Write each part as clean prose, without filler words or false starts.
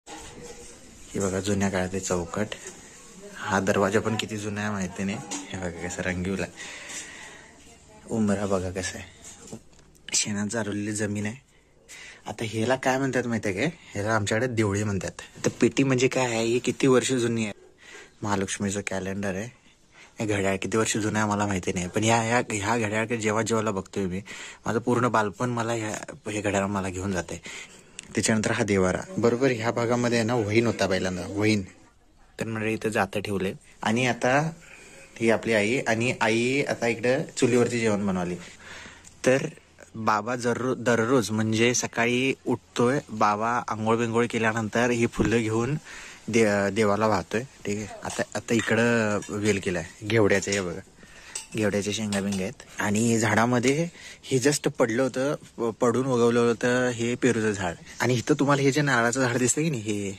ही बघा जुन्या काळातली चौकट. हा दरवाजा पण किती जुना आहे माहिती नाही. हे बघा कसं रंगीवला आहे. उंबरा बघा कसं आहे. शेणात जारवलेली जमीन आहे. आता ह्याला काय म्हणतात माहिती आहे काय? ह्याला आमच्याकडे देवळी म्हणतात. तर पेटी म्हणजे काय आहे? ही किती वर्ष जुनी आहे. महालक्ष्मीचं कॅलेंडर आहे. हे घड्याळ किती वर्ष जुनं आहे मला माहिती नाही, पण ह्या घड्याळकडे जेव्हा बघतोय मी, माझं पूर्ण बालपण मला हे घड्याळ मला घेऊन जाते. त्याच्यानंतर हा देवारा. बरोबर ह्या भागामध्ये आहे ना वहीन होता पहिल्यांदा, वहीन. तर म्हणजे इथं जातं ठेवले. आणि आता ही आपली आई, आणि आई आता इकडं चुलीवरती जेवण बनवली. तर बाबा दररोज म्हणजे सकाळी उठतोय बाबा, आंघोळ बिंघोळ केल्यानंतर ही फुलं घेऊन देवाला वाहतोय. ठीक आहे. आता इकडं वेल केलाय घेवड्याचं. हे बघा घेवड्याच्या शेंगा बिंगा आहेत. आणि झाडामध्ये हे जस्ट पडलं होतं, पडून उगवलं होतं हे पेरूचं झाड. आणि इथं तुम्हाला हे जे नारळाचं झाड दिसतं की नाही, हे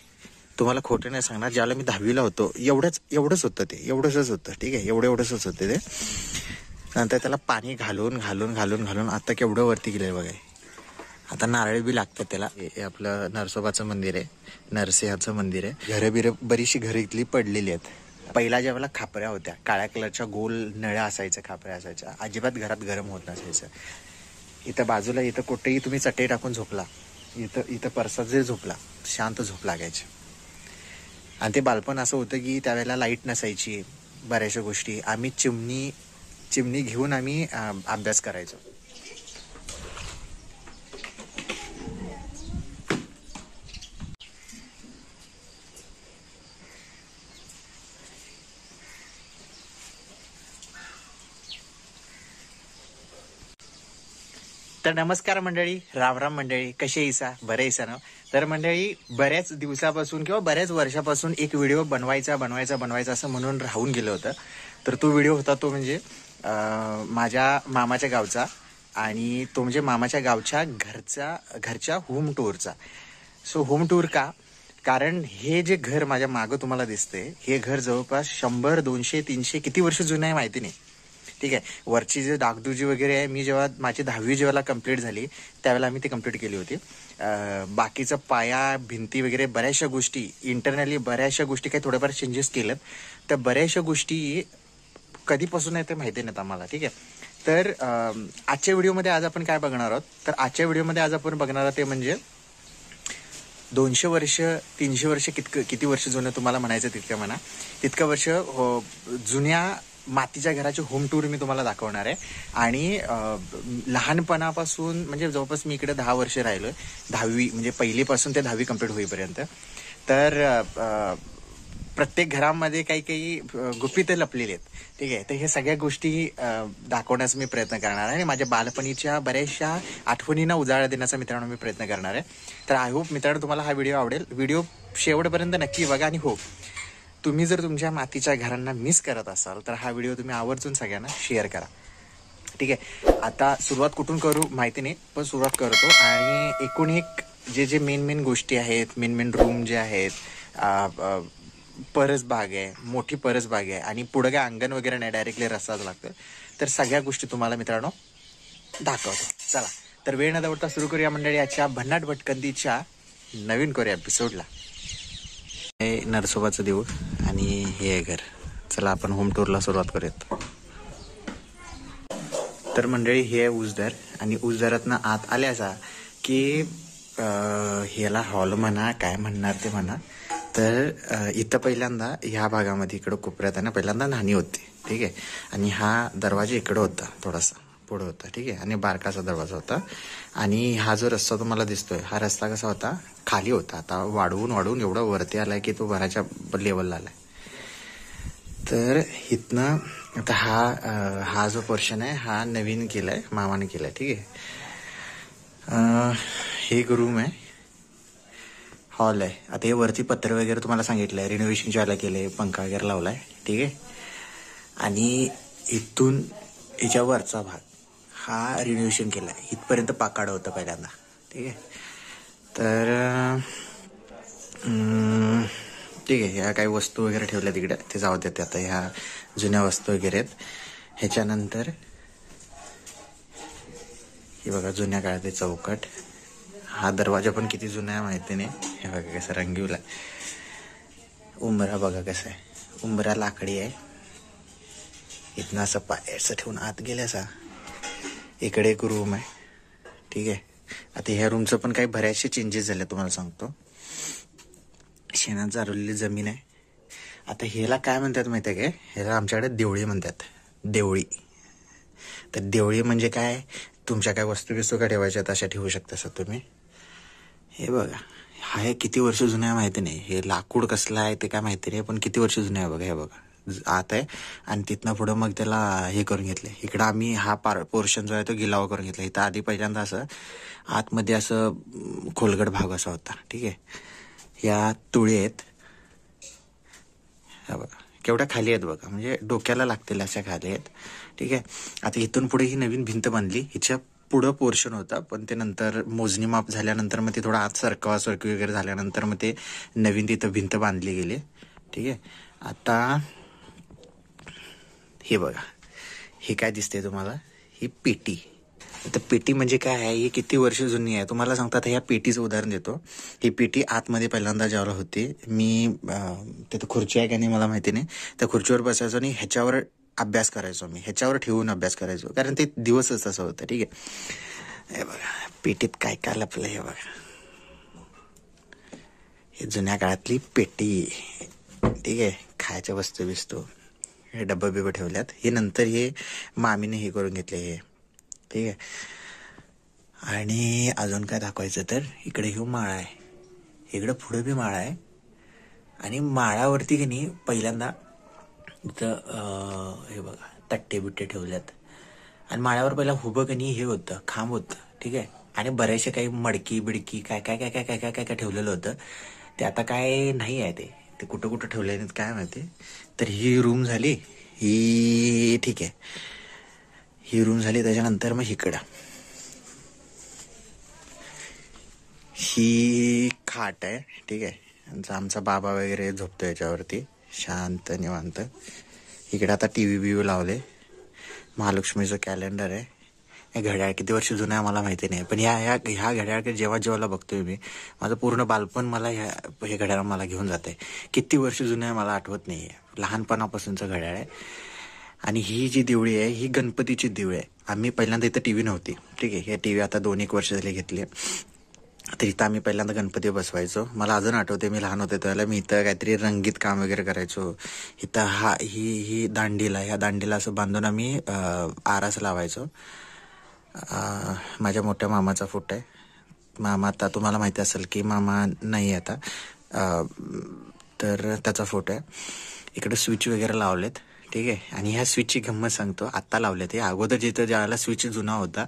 तुम्हाला खोटं नाही सांगणार, ज्याला मी 10वीला होतो एवढंच होतं ते. एवढंच होतं. ठीक आहे. एवढंच होतं ते. नंतर त्याला पाणी घालून आता केवढं वरती गेलंय बघा. आता नारळ बी लागतात त्याला. हे आपलं नरसोबाचं मंदिर आहे, नरसिंहाचं मंदिर आहे. घरं बरीचशी घरं इथली पडलेली आहेत. पहिला ज्या वेळेला खापऱ्या होत्या, काळ्या कलरच्या गोल नळ्या असायच्या, खापऱ्या असायच्या. अजिबात घरात गरम होत नसायचं. इथं बाजूला इथं कुठेही तुम्ही चटई टाकून झोपला, इथं परसात जे झोपला, शांत झोप लागायची. आणि ते बालपण असं होतं की त्यावेळेला लाईट नसायची. बऱ्याचशा गोष्टी आम्ही चिमणी घेऊन आम्ही अभ्यास करायचो. तर नमस्कार मंडळी, राम मंडळी, कसे इसा, बरे इसा ना. तर मंडळी, बऱ्याच दिवसापासून किंवा बऱ्याच वर्षापासून एक व्हिडिओ बनवायचा असं म्हणून राहून गेलं होतं. तर तो व्हिडिओ होता तो म्हणजे माझ्या मामाच्या गावचा, आणि तो म्हणजे मामाच्या गावच्या घरच्या होम टूरचा. सो होम टूर का? कारण हे जे घर माझ्या मागं तुम्हाला दिसते, हे घर जवळपास 100, 200, 300 किती वर्ष जुनं आहे माहिती नाही. ठीक आहे. वरची जे डागडुजी वगैरे आहे, मी जेव्हा माझी 10वी जेव्हा कंप्लीट झाली त्यावेळेला आम्ही ती कंप्लीट केली होती. बाकीचं पाया भिंती वगैरे बऱ्याचशा गोष्टी इंटरनली, बऱ्याचशा गोष्टी काही थोड्याफार चेंजेस केलेत. तर बऱ्याचशा गोष्टी कधीपासून आहे ते माहिती नाहीत आम्हाला. ठीक आहे. तर आजच्या व्हिडिओमध्ये आज आपण काय बघणार आहोत? तर आजच्या व्हिडिओमध्ये आज आपण बघणार आहोत ते म्हणजे 200 वर्ष, 300 वर्ष, किती वर्ष जुनं तुम्हाला म्हणायचं तितकं म्हणा, तितकं वर्ष जुन्या मातीच्या घराचे होम टूर मी तुम्हाला दाखवणार आहे. आणि लहानपणापासून म्हणजे जवळपास मी इकडे 10 वर्ष राहिलोय, 10वी म्हणजे पहिलीपासून ते 10वी कंप्लीट होईपर्यंत. तर प्रत्येक घरामध्ये काही गुपितं लपलेली आहेत. ठीक आहे. तर हे सगळ्या गोष्टी दाखवण्याचा मी प्रयत्न करणार आहे, आणि माझ्या बालपणीच्या बऱ्याचशा आठवणींना उजाळा देण्याचा मित्रांनो मी प्रयत्न करणार आहे. तर आय होप मित्रांनो तुम्हाला हा व्हिडिओ आवडेल. व्हिडिओ शेवटपर्यंत नक्की बघा. आणि हो, तुम्ही जर तुमच्या मातीच्या घरांना मिस करत असाल तर हा व्हिडिओ तुम्ही आवर्जून सगळ्यांना शेअर करा. ठीक आहे. आता सुरुवात कुठून करू माहिती नाही, पण सुरुवात करतो. आणि एकूण एक जे मेन गोष्टी आहेत, मेन रूम जे आहेत, परस बाग आहे, मोठी परस बाग आहे, आणि पुढं काय अंगण वगैरे नाही, डायरेक्टली रस्ताच लागतं. तर सगळ्या गोष्टी तुम्हाला मित्रांनो दाखवतो. चला तर वेळ न दवडता सुरू करूया मंडळी आजच्या भन्नाट भटकंतीच्या नवीन कोऱ्या एपिसोडला. हे नरसोबाचं देऊळ आणि हे आहे घर. चला आपण होम टूरला सुरुवात करूयात. तर मंडळी हे आहे उजदार, आणि उजदारातनं आत आल्याचा की ह्याला हॉल म्हणा, काय म्हणणार ते म्हणा. तर इथं पहिल्यांदा ह्या भागामध्ये इकडं कोपऱ्यात आहे ना, पहिल्यांदा न्हाणी होती. ठीक आहे. आणि हा दरवाजा इकडं होता, थोडासा पुढं होता. ठीक आहे. आणि बारकासा दरवाजा होता. आणि हा जो रस्ता तुम्हाला दिसतोय, हा रस्ता कसा होता, खाली होता. आता वाढवून एवढा वरती आलाय की तो घराच्या लेवलला आलाय. तर इथनं आता हा जो पोर्शन आहे हा नवीन केलाय, मामाने केलाय. ठीक आहे. हे एक रूम आहे, हॉल आहे. आता हे वरती पत्र वगैरे तुम्हाला सांगितलंय, रिनोव्हेशनच्या वेळेला केले, पंखा वगैरे लावलाय. ठीक आहे. आणि इथून याच्या वरचा भाग हा रिनोव्हेशन केलाय. इथपर्यंत पाकाड होतं पहिल्यांदा. ठीक आहे. तर ठीक आहे. ह्या काही वस्तू वगैरे ठेवल्या तिकडे, ते जाऊ देते. आता ह्या जुन्या वस्तू वगैरे आहेत. ह्याच्यानंतर ही बघा जुन्या काळातली चौकट. हा दरवाजा पण किती जुना आहे माहिती नाही. हे बघा कसं रंगीवला. उंबरा बघा कसा आहे. उंबरा लाकडी आहे. इथनं असं पायचं ठेवून आत गेल्यासा इकडे एक रूम आहे. ठीक आहे. आता ह्या रूमचं पण काही बऱ्याचशे चेंजेस झाले तुम्हाला सांगतो. शेणात जारवलेली जमीन आहे. आता ह्याला काय म्हणतात माहिती आहे काय? ह्याला आमच्याकडे देवळी म्हणतात. देवळी. तर देवळी म्हणजे काय? तुमच्या काय वस्तू बिस्तू का ठेवायच्या तशा ठेवू शकता सर तुम्ही. हे बघा हा हे किती वर्ष जुनं आहे माहिती नाही. हे लाकूड कसलं आहे ते काय माहिती नाही, पण किती वर्ष जुनं आहे बघा. हे बघा आत आहे आणि तिथनं पुढं मग त्याला हे करून घेतले. इकडं आम्ही हा पोर्शन जो आहे तो गिलावा करून घेतला. इथं आधी पहिल्यांदा असं आतमध्ये असं खोलगट भाग असा होता. ठीक आहे. या तुळी आहेत. हा बघा केवढ्या खाली आहेत बघा, म्हणजे डोक्याला लागतील अशा खाली आहेत. ठीक आहे. आता इथून पुढे ही नवीन भिंत बांधली. हिच्या पुढं पोर्शन होता, पण ते नंतर मोजणी माप झाल्यानंतर मग ते थोडं आत सरकवासरकी वगैरे झाल्यानंतर मग ते नवीन तिथं भिंत बांधली गेली. ठीक आहे. आता हे बघा हे काय दिसतंय तुम्हाला? ही पेटी. तर पेटी म्हणजे काय आहे? ही किती वर्ष जुनी आहे तुम्हाला सांगतात. ह्या पेटीचं उदाहरण देतो. ही पेटी आतमध्ये पहिल्यांदा ज्यावेळेला होती, मी तिथं खुर्ची आहे का नाही मला माहिती नाही, त्या खुर्चीवर बसायचो आणि ह्याच्यावर अभ्यास करायचो. मी ह्याच्यावर ठेवून अभ्यास करायचो, कारण ते दिवसच तसं होतं. ठीक आहे. हे बघा पेटीत काय काय लपलं. हे बघा हे जुन्या काळातली पेटी. ठीक आहे. खायच्या वस्तू बिस्तू हे डब्बा बिब्बा ठेवल्यात. हे नंतर हे मामीने हे करून घेतले हे. ठीक आहे. आणि अजून काय दाखवायचं तर इकडे घेऊन माळा आहे. इकडं पुढे बी माळा आहे. आणि माळावरती की नाही पहिल्यांदा इथं हे बघा तट्टे बिट्टे ठेवल्यात. आणि माळ्यावर पहिला उभं की नाही हे होतं, खांब होतं. ठीक आहे. आणि बरेचसे काही मडकी बिडकी काय काय काय काय काय काय काय काय ठेवलेलं होतं. ते आता काय नाही आहे. ते कुठं कुठं ठेवले नाहीत काय माहिती. तर ही रूम झाली. ही ठीक आहे. ही रूम झाली. त्याच्यानंतर मग इकडं ही खाट आहे. ठीक आहे. आमचा बाबा वगैरे झोपतो याच्यावरती शांत निवांत. इकडे आता टीव्ही बिव्ही लावले. महालक्ष्मीचं कॅलेंडर आहे. हे घड्याळ किती वर्ष जुनं आहे मला माहिती नाही, पण ह्या घड्याळ जेव्हा जेव्हा बघतोय मी, माझं पूर्ण बालपण मला हे घड्याळ मला घेऊन जाते. किती वर्ष जुनं आहे मला आठवत नाही. लहानपणापासूनचं घड्याळ आहे. आणि ही जी देवळी आहे ही गणपतीची देवळी आहे. आम्ही पहिल्यांदा इथं टीव्ही नव्हती. ठीक आहे. हे टीव्ही आता 2-1 वर्ष झाली घेतली. तर इथं आम्ही पहिल्यांदा गणपती बसवायचो. मला अजून आठवते मी लहान होते त्यावेळेला मी इथं काहीतरी रंगीत काम वगैरे करायचो. इथं ही दांडीला, ह्या दांडीला असं बांधून आम्ही आरास लावायचो. माझ्या मोठ्या मामाचा फोटो आहे. मामा आता तुम्हाला माहिती असेल की मामा नाही आता, तर त्याचा फोटो आहे. इकडे स्विच वगैरे लावलेत. ठीक आहे. आणि ह्या स्विचची गंमत सांगतो. आत्ता लावलेत हे. अगोदर जिथं ज्यावेळेला स्विच जुना होता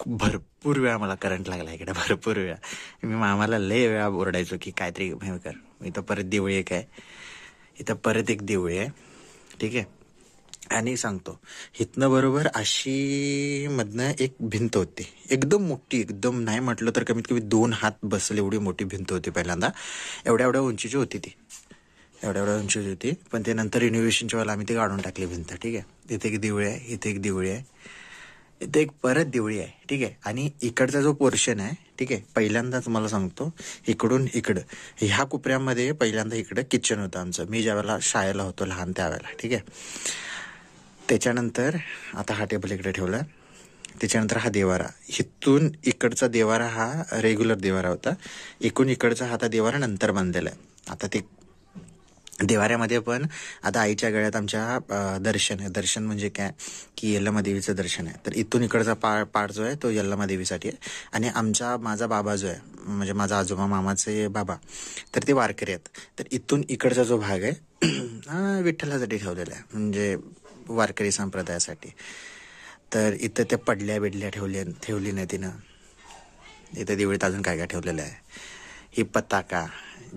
भरपूर वेळा मला करंट लागला इकडे. भरपूर वेळा मी मामाला लय वेळा ओरडायचो की काहीतरी भयंकर. इथं परत देवळी एक आहे. इथं परत एक देवळी आहे. ठीक आहे. आणि सांगतो इथनं बरोबर अशी मधनं एक भिंत होती एकदम मोठी. एकदम नाही म्हटलं तर कमीत कमी 2 हात बसेल एवढी मोठी भिंत होती पहिल्यांदा. एवढ्या उंचीची होती ती. एवढ्या उंचीची होती. पण ते नंतर रिनोव्हेशनच्या वेळेला आम्ही ती काढून टाकली भिंत. ठीक आहे. इथे एक देवळी आहे. इथे एक देवळी आहे. इथे एक परत देवळी आहे. ठीक आहे. आणि इकडचा जो पोर्शन आहे, ठीक आहे, पहिल्यांदा तुम्हाला सांगतो इकडून इकडं ह्या कोपऱ्यामध्ये पहिल्यांदा इकडं किचन होतं आमचं. मी ज्यावेळेला शाळेला होतो लहान त्यावेळेला. ठीक आहे. त्याच्यानंतर आता हा टेबल इकडे ठेवला. त्याच्यानंतर हा देवारा. इथून इकडचा देवारा हा रेग्युलर देवारा होता. इकडचा हा देवारा नंतर बांधलेला आहे. आता ते देवाऱ्यामध्ये पण आता आईच्या गळ्यात आमच्या दर्शन आहे. दर्शन म्हणजे काय की यल्लमा देवीचं दर्शन आहे. तर इथून इकडचा पाठ जो आहे तो यल्लमा देवीसाठी आहे. आणि माझा बाबा जो आहे म्हणजे माझा आजोबा मामाचे बाबा, तर ते वारकरी आहेत. तर इथून इकडचा जो भाग आहे विठ्ठलासाठी ठेवलेला आहे, म्हणजे वारकरी संप्रदायासाठी. तर इथं त्या पडल्या बिडल्या ठेवली नाही तिनं. इथं देवळीत अजून काय काय ठेवलेलं आहे. ही पताका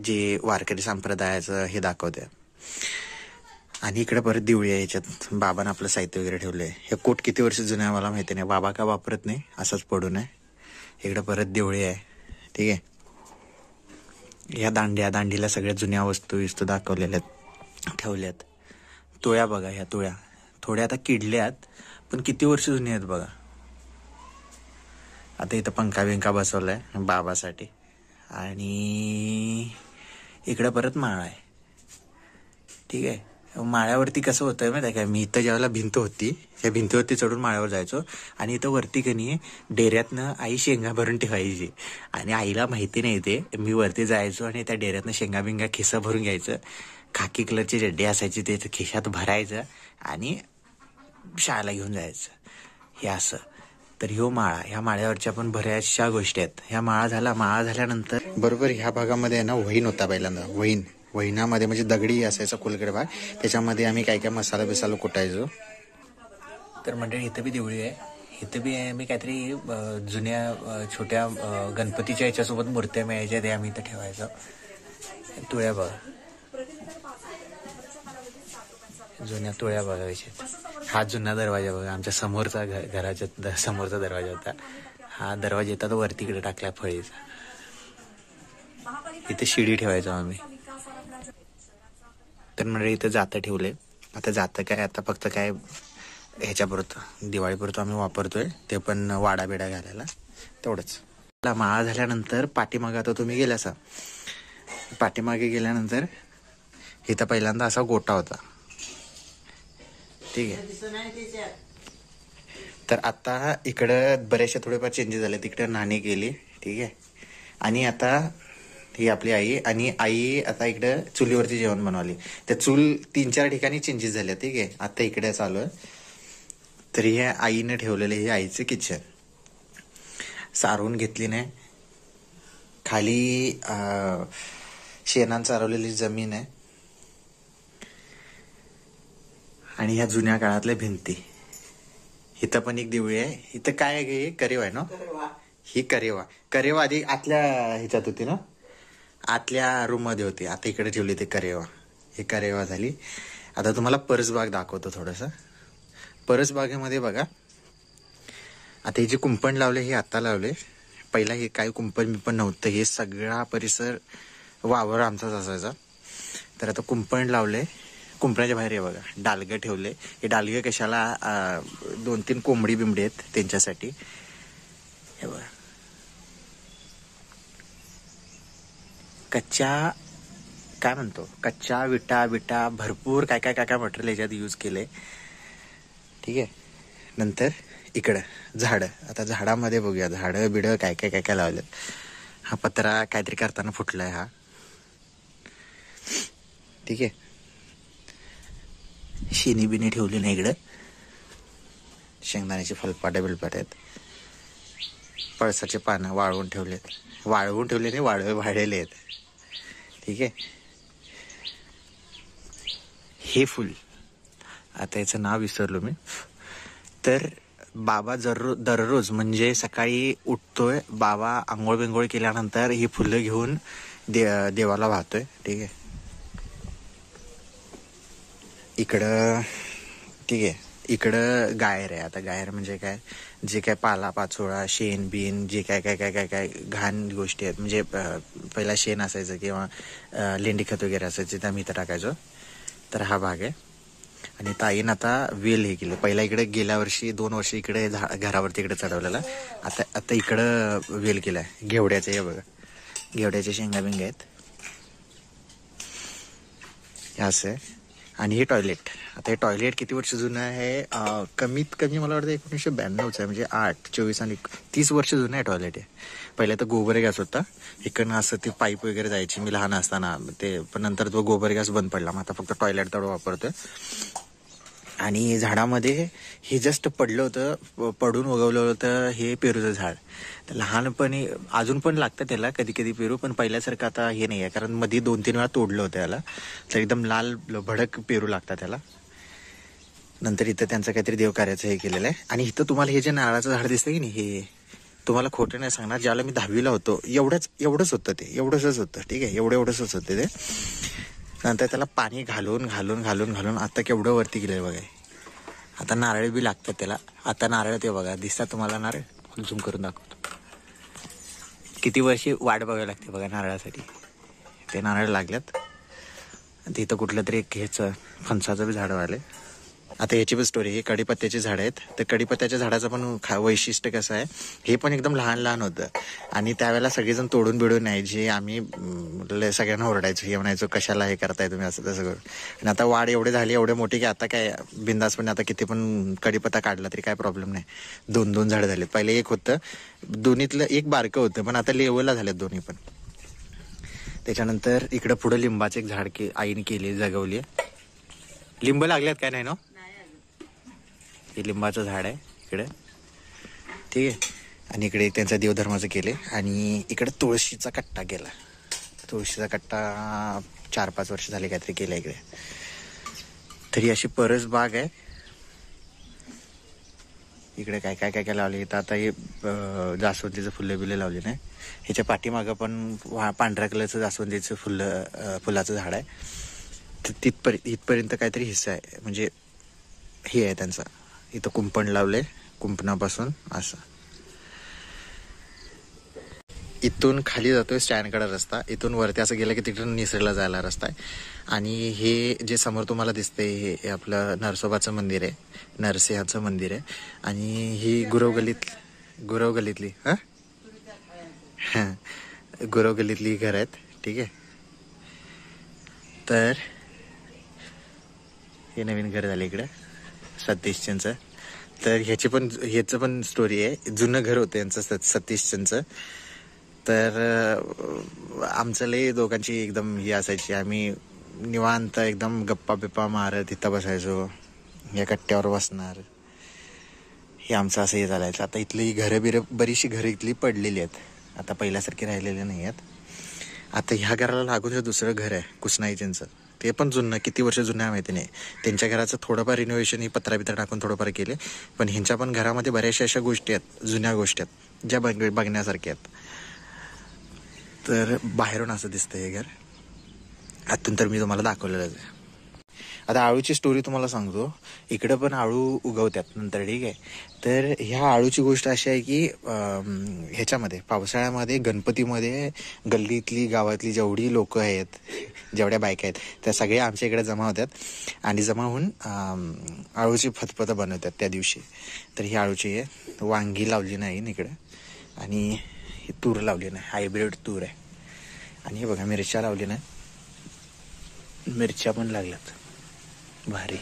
जे वारकरी संप्रदायाचं हे दाखवते. आणि इकडे परत देवळी आहे. ह्याच्यात बाबांना आपलं साहित्य वगैरे ठेवलंय. हे कोट किती वर्ष जुनं आहे मला माहिती नाही. बाबा का वापरत नाही, असंच पडून आहे. इकडे परत देवळी आहे. ठीक आहे. ह्या दांडीला सगळ्या जुन्या वस्तू दाखवलेल्या ठेवल्यात. तुळ्या बघा. ह्या तुळ्या थोड्या आता किडल्यात, पण किती वर्ष जुन्या आहेत बघा. आता इथं पंखा बिंका बसवलाय बाबासाठी. आणि इकडं परत माळा आहे. ठीक आहे. माळ्यावरती कसं होतं माहिती आहे काय, मी इथं ज्यावेळेला भिंत होती त्या भिंतीवरती चढून माळ्यावर जायचो आणि इथं वरती कनी डेऱ्यातनं आई शेंगा भरून ठेवायची आणि आईला माहिती नाही ते मी वरती जायचो आणि त्या डेऱ्यातनं शेंगा बिंगा खिस्सा भरून घ्यायचं. खाकी कलरची चड्डी असायची ते खिशात भरायचं आणि शाळेला घेऊन जायचं. हे असं. तर ह्यो माळा, ह्या माळ्यावरच्या पण बऱ्याचशा गोष्टी आहेत. ह्या माळा झाल्यानंतर बरोबर ह्या भागामध्ये आहे ना वहीन होता पहिल्यांदा. वहिनामध्ये म्हणजे दगडी असायचा खोलगड भाग, त्याच्यामध्ये आम्ही काय काय मसाला बिसाला कुटायचो. तर मंडळी इथं बी देवळी आहे. इथं बी आम्ही काहीतरी जुन्या छोट्या गणपतीच्या याच्यासोबत मूर्त्या मिळायच्या ते आम्ही इथं ठेवायचो. तुळ्या बघा, जुन्या तुळ्या बघायच्या. हा जुना दरवाजा बघा, आमच्या समोरचा घराच्या समोरचा दरवाजा होता. हा दरवाजा येतात वरतीकडे टाकला फळीचा. इथे शिडी ठेवायचो आम्ही. तर म्हणजे इथं जातं ठेवले. आता जातं काय, आता फक्त काय ह्याच्यापुरतं दिवाळीपुरतं आम्ही वापरतोय, ते पण वाडा बिडा घालायला तेवढंच. माळा झाल्यानंतर पाठीमागे आता तुम्ही गेल्यासा, पाठीमागे गेल्यानंतर इथं पहिल्यांदा असा गोटा होता. ठीक आहे. तर आता इकडं बरेचसे थोडेफार चेंजेस झाले. तिकडे नाणी गेली. ठीक आहे. आणि आता ही आपली आई, आणि आई आता इकडं चुलीवरती जेवण बनवली. त्या चूल 3-4 ठिकाणी चेंजेस झाल्या. ठीक आहे. आता इकडे चालू आहे. तरी हे आईने ठेवलेलं हे आईचं किचन. सारवून घेतली नाही. खाली शेणानं चारवलेली जमीन आहे. आणि ह्या जुन्या काळातल्या भिंती. इथं पण एक देवळी आहे. इथं काय आहे, करेवा आहे ना, ही करेवा आधी आतल्या ह्याच्यात होती ना, आतल्या रूम मध्ये होती. आता इकडे ठेवली ते करेवा. हे करेवा झाली. आता तुम्हाला परसबाग दाखवतो थोडस. परसबागेमध्ये बघा, आता हे जे कुंपण लावले हे आता लावले. पहिला हे काही कुंपण बिंपण नव्हतं. हे सगळा परिसर वावर आमचाच असायचा. तर आता कुंपण लावले. कुंपणाच्या बाहेर हे बघा डालगं ठेवले. हे डालगं कशाला, 2-3 कोंबडी बिंबडी आहेत त्यांच्यासाठी. हे बघा कच्च्या विटा भरपूर काय काय मटेरियल याच्यात यूज केले. ठीक आहे. नंतर इकडं झाड. आता झाडामध्ये बघूया, झाडं बिडं काय काय लावलेत. हा पत्रा काहीतरी करताना फुटलाय हा. ठीक आहे. शेणी बिणी ठेवली नाही इकडं. शेंगदाण्याचे फलपाटे बिलपाटे आहेत. पळसाचे पानं वाळवून ठेवले नाही, वाळलेले आहेत. ठीक आहे. हे फुल, आता याचं नाव विसरलो मी. तर बाबा दररोज म्हणजे सकाळी उठतोय बाबा, आंघोळ बिंघोळ केल्यानंतर ही फुलं घेऊन देवाला वाहतोय. ठीक आहे. इकडं ठीक आहे. इकडं गायर आहे. आता गायर म्हणजे काय, जे काय पाला पाचोळा शेण बिन जे काय घाण गोष्टी आहेत. म्हणजे पहिला शेण असायचं किंवा लेंडी खत वगैरे असायचं, ते आम्ही इथं टाकायचो. तर हा भाग आहे. आणि ताईन आता वेल हे केलं. पहिला इकडे गेल्या वर्षी 2 वर्ष इकडे घरावरती इकडे चढवलेला. आता इकडं वेल केलाय घेवड्याचं. हे बघा घेवड्याच्या शेंगा बिंगा आहेत. हे असं आहे. आणि हे टॉयलेट. आता हे टॉयलेट किती वर्ष जुनं आहे, कमीत कमी मला वाटतं 1992चं आहे. म्हणजे 8, 24 आणि 30 वर्ष जुनं आहे टॉयलेट. आहे पहिल्या तर गोबर गॅस होता. इकडनं असं ती पाईप वगैरे जायची मी लहान असताना ते, पण नंतर तो गोबर गॅस बंद पडला. मग आता फक्त टॉयलेट तेवढं वापरतोय. आणि झाडामध्ये हे जस्ट पडलं होतं, पडून उगवलं होतं हे पेरूचं झाड. तर लहानपणी अजून पण लागतं त्याला कधी कधी पेरू, पण पहिल्यासारखं आता हे नाही आहे. कारण मध्ये 2-3 वेळा तोडलं होतं याला. तर एकदम लाल भडक पेरू लागतात त्याला. नंतर इथं त्यांचं काहीतरी देवकार्याचं हे केलेलं आहे. आणि इथं तुम्हाला हे जे नारळाचं झाड दिसतं की नाही, हे तुम्हाला खोटं नाही सांगणार, ज्याला मी 10वीला होतो एवढंच होतं ते. एवढंच होतं. ठीक आहे. एवढंच होतं ते. नंतर त्याला पाणी घालून आता केवढं वरती गेलंय बघा. आता नारळ बी लागतात त्याला. आता नारळ ते बघा दिसतात तुम्हाला नारळ. झूम करून दाखवतो. किती वर्षी वाट बघायला लागते बघा नारळासाठी. ते नारळ लागल्यात. तिथं कुठलं तरी एक ह्याचं फणसाचं बी झाड आले. आता याची पण स्टोरी, हे कडीपत्त्याची झाडं आहेत. तर कडीपत्त्याच्या झाडाचं पण वैशिष्ट्य कसं आहे, हे पण एकदम लहान लहान होतं आणि त्यावेळेला सगळेजण तोडून बिडून यायचे. आम्ही सगळ्यांना ओरडायचो, हे म्हणायचो कशाला हे करताय तुम्ही असं तसं करून. आणि आता वाढ एवढे झाली एवढे मोठे की आता काय बिंदासपणे आता किती पण कडीपत्ता काढला तरी काय प्रॉब्लेम नाही. 2-2 झाडं झालेत. पहिले एक होतं, दोन्हीतलं एक बारकं होतं, पण आता लेवलला झालेत दोन्ही पण. त्याच्यानंतर इकडं पुढं लिंबाचं एक झाड आईने केली, जगवली. लिंब लागल्यात काय नाही ना. हे लिंबाचं झाड आहे इकडे, ठीक आहे. आणि इकडे एक त्यांचा देवधर्माचं केले आणि इकडे तुळशीचा कट्टा केला. तुळशीचा कट्टा 4-5 वर्ष झाले काहीतरी केला इकडे. तरी अशी परस बाग आहे इकडे. काय काय काय काय लावले इथं. आता हे जास्वंदीचं फुलं बिलं लावले नाही. ह्याच्या पाठीमागं पण पांढऱ्या कलरचं जास्वंदीचं फुलाचं झाड आहे. इथपर्यंत काहीतरी हिस्सा आहे, म्हणजे हे आहे त्यांचा. इथं कुंपण लावले, कुंपणापासून असं. इथून खाली जातोय स्टँडकडे रस्ता, इथून वरती असं गेलं की तिकडून निसरीला जायला रस्ता आहे. आणि हे जे समोर तुम्हाला दिसतंय हे आपलं नरसोबाचं मंदिर आहे, नरसिंहाचं मंदिर आहे. आणि ही गुरव गल्लीतली गुरव गल्लीतली घर आहेत, ठीक आहे. तर हे नवीन घर झालं इकडं सतीशचंचं. तर ह्याचं पण स्टोरी आहे. जुनं घर होतं यांचं सतीशचंचं. तर आमचं लय दोघांची एकदम ही असायची. आम्ही निवांत एकदम गप्पा बिप्पा मारत इथं बसायचो, या कट्ट्यावर बसणार. हे आमचं असं हे चालायचं. आता इथली घरं बरीचशी घरं इथली पडलेली आहेत, आता पहिल्यासारखी राहिलेली नाही आहेत. आता ह्या घराला लागून जे दुसरं घर आहे कुसनाईचं, ते पण जुनं, किती वर्ष जुनं आहे माहिती नाही. त्यांच्या घराचं थोडंफार रिनोव्हेशन ही पत्रा टाकून थोडंफार केले. पण ह्यांच्या पण घरामध्ये बऱ्याचशा अशा गोष्टी आहेत, जुन्या गोष्टी आहेत, ज्या बघण्यासारख्या आहेत. तर बाहेरून असं दिसतं हे घर. आतून तर मी तुम्हाला दाखवलेलंच आहे. आता आळूची स्टोरी तुम्हाला सांगतो. इकडं पण आळू उगवतात नंतर, ठीक आहे. तर ह्या आळूची गोष्ट अशी आहे की ह्याच्यामध्ये पावसाळ्यामध्ये गणपतीमध्ये गल्लीतली गावातली जेवढी लोक आहेत, जेवढ्या बायका आहेत, त्या सगळ्या आमच्या इकडे जमा होतात आणि जमा होऊन आळूची फतफतं बनवतात त्या दिवशी. तर ही आळूची आहे. वांगी लावली नाही इकडे आणि ही तूर लावली नाही, हायब्रिड तूर आहे. आणि हे बघा मिरच्या लावली नाही, मिरच्या पण लागल्यात भारी.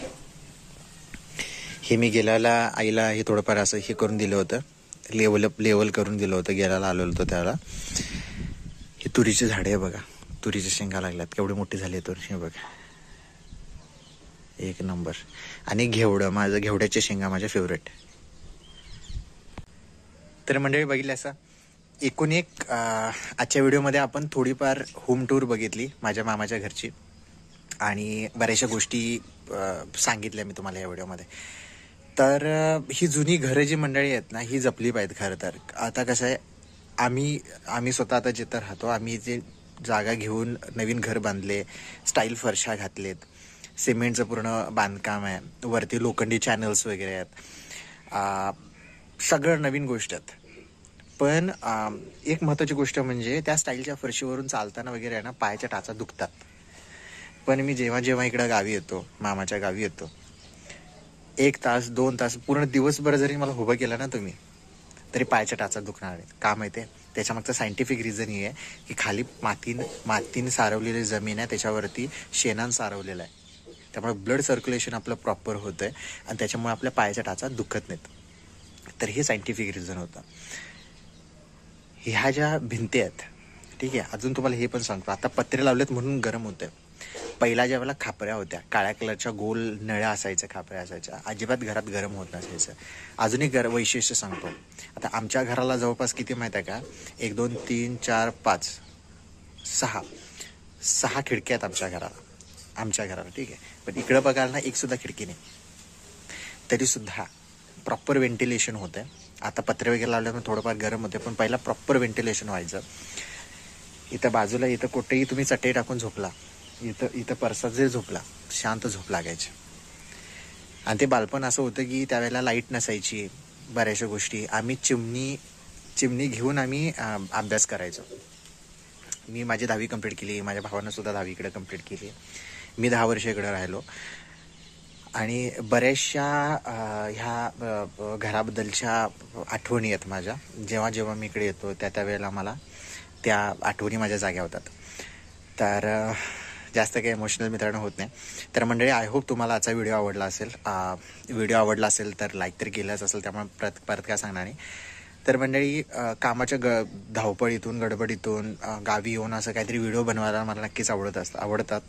हे मी गेल्याला आईला हे थोडंफार असं हे करून दिलं होतं, लेवल करून दिलं होतं. गेल्याला आलो होतो त्याला. हे तुरीचे झाडे आहे बघा, तुरीच्या शेंगा लागल्यात, केवढी मोठी झाली तुरी, हे बघा एक नंबर. आणि घेवड्याच्या शेंगा माझ्या फेवरेट. तर मंडळी बघितलं असं एकूण एक आजच्या व्हिडिओमध्ये आपण थोडीफार होम टूर बघितली माझ्या मामाच्या घरची आणि बऱ्याचशा गोष्टी सांगितल्या मी तुम्हाला या व्हिडिओमध्ये. तर ही जुनी घरं जी मंडळी आहेत ना, ही जपली पाहिजेत खरं तर. आता कसं आहे, आम्ही स्वतः आता जिथं राहतो, आम्ही जे जागा घेऊन नवीन घर बांधले, स्टाईल फरशा घातलेत, सिमेंटचं पूर्ण बांधकाम आहे, वरती लोखंडी चॅनल्स वगैरे आहेत, सगळं नवीन गोष्ट आहेत. पण एक महत्त्वाची गोष्ट म्हणजे त्या स्टाईलच्या फरशीवरून चालताना वगैरे आहे ना, पायाच्या टाचा दुखतात. पण मी जेव्हा इकडं गावी येतो, मामाच्या गावी येतो, 1 तास 2 तास पूर्ण दिवसभर जरी मला उभं केलं ना तुम्ही, तरी पायाच्या टाचा दुखणार आहेत. का माहिती आहे? त्याच्यामागचं सायंटिफिक रिझन ही आहे की खाली मातीने सारवलेली जमीन आहे, त्याच्यावरती शेणानं सारवलेलं आहे. त्यामुळे ब्लड सर्क्युलेशन आपलं प्रॉपर होतं आहे आणि त्याच्यामुळे आपल्या पायाच्या टाचा दुखत नाहीत. तर हे सायंटिफिक रिझन होतं. ह्या ज्या भिंती आहेत, ठीक आहे. अजून तुम्हाला हे पण सांगतो, आता पत्रे लावलेत म्हणून गरम होतं. पहिला ज्या वेळेला खापऱ्या होत्या, काळ्या कलरच्या गोल नळ्या असायच्या, खापऱ्या असायच्या, अजिबात घरात गरम होत नसायचं. अजून एक वैशिष्ट्य सांगतो. आता आमच्या घराला जवळपास किती माहीत आहे का, 1 2 3 4 5 6 खिडक्या आहेत आमच्या घराला, ठीक आहे. पण इकडं बघायला ना एक सुद्धा खिडकी नाही, तरी सुद्धा प्रॉपर व्हेंटिलेशन होतं आहे. आता पत्रे वगैरे लावल्यामुळे थोडंफार गरम होते, पण पहिला प्रॉपर व्हेंटिलेशन व्हायचं. इथं बाजूला इथं कुठेही तुम्ही चटई टाकून झोपला, इथं परसात जरी झोपला, शांत झोप लागायची. आणि ते बालपण असं होतं की त्यावेळेला लाईट नसायची, बऱ्याचशा गोष्टी. आम्ही चिमणी घेऊन आम्ही अभ्यास करायचो. मी माझी 10वी कंप्लीट केली, माझ्या भावानं सुद्धा 10वी इकडे कंप्लीट केली. मी 10 वर्ष इकडे राहिलो. आणि बऱ्याचशा ह्या घराबद्दलच्या आठवणी आहेत माझ्या. जेव्हा जेव्हा मी इकडे येतो त्या वेळेला मला त्या आठवणी माझ्या जाग्या होतात. तर जास्त काही इमोशनल मित्रांनो होत नाही. तर मंडळी, आय होप तुम्हाला आजचा व्हिडिओ आवडला असेल. व्हिडिओ आवडला असेल तर लाईक तर केलंच असेल, त्यामुळे परत काय सांगणार नाही. तर मंडळी, कामाच्या धावपळीतून गडबडीतून गावी येऊन असं काहीतरी व्हिडिओ बनवायला मला नक्कीच आवडतात.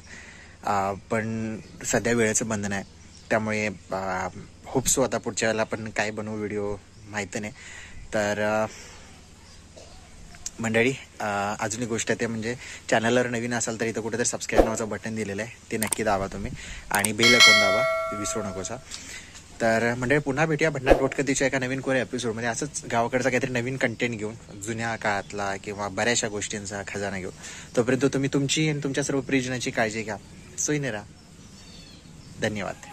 पण सध्या वेळेचं बंधन आहे, त्यामुळे होप सो आता पुढच्या वेळेला आपण काय बनवू व्हिडिओ माहिती नाही. तर मंडळी, अजून एक गोष्ट आहे, ते म्हणजे चॅनलवर नवीन असाल तर इथं कुठेतरी सबस्क्राईब नावाचं बटन दिलेलं आहे, ते नक्की दाबा तुम्ही. आणि बेल आयकॉन दाबा, विसरू नकोसा. तर मंडळी, पुन्हा भेटूया भन्नाट पोटकथेच्या एका नवीन कोऱ्या एपिसोडमध्ये, असंच गावाकडचा काहीतरी नवीन कंटेंट घेऊन, जुन्या काळातला किंवा बऱ्याचशा गोष्टींचा खजाना घेऊन. तोपर्यंत तुम्ही तुमची आणि तुमच्या सर्व प्रियजनाची काळजी घ्या. सोयीने राहा. धन्यवाद.